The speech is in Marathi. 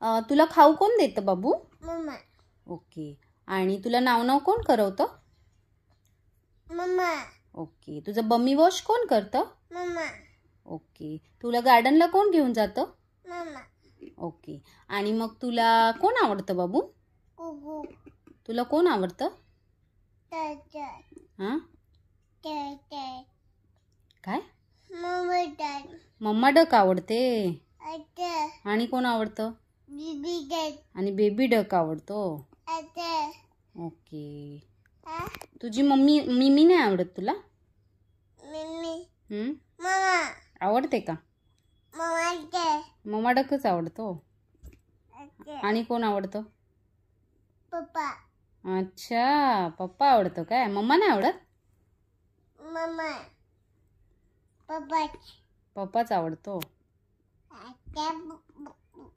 तुला खाऊ कोण देतं बाबू? मम्मा. ओके. आणि तुला नाव कोण करवतं? मम्मा. ओके. तुझं बम्मी वॉश कोण करतं? मम्मा. ओके. तुला गार्डनला कोण घेऊन जातं? मम्मा. ओके. आणि मग तुला कोण आवडतं बाबू? कुकू. तुला कोण आवडतं? ताता. हां ताता. काय? Mamma dad. मम्मा डक आवडते. आता. आणि कोण आवडतं? बीबी डॅड. आणि बेबी डक आवडतो. आता. ओके. हा? तुझी मम्मी मिमी नाही आवडत तुला? मम्मी. मम्मा. आवडते का? Mamma dad. मम्मा डकच आवडतो. आता. आणि कोण आवडतं? पप्पा. अच्छा, पप्पा आवडतो काय? मम्मा नाही आवडत? मम्मा. पप्पा. पप्पाच आवडतो. आता.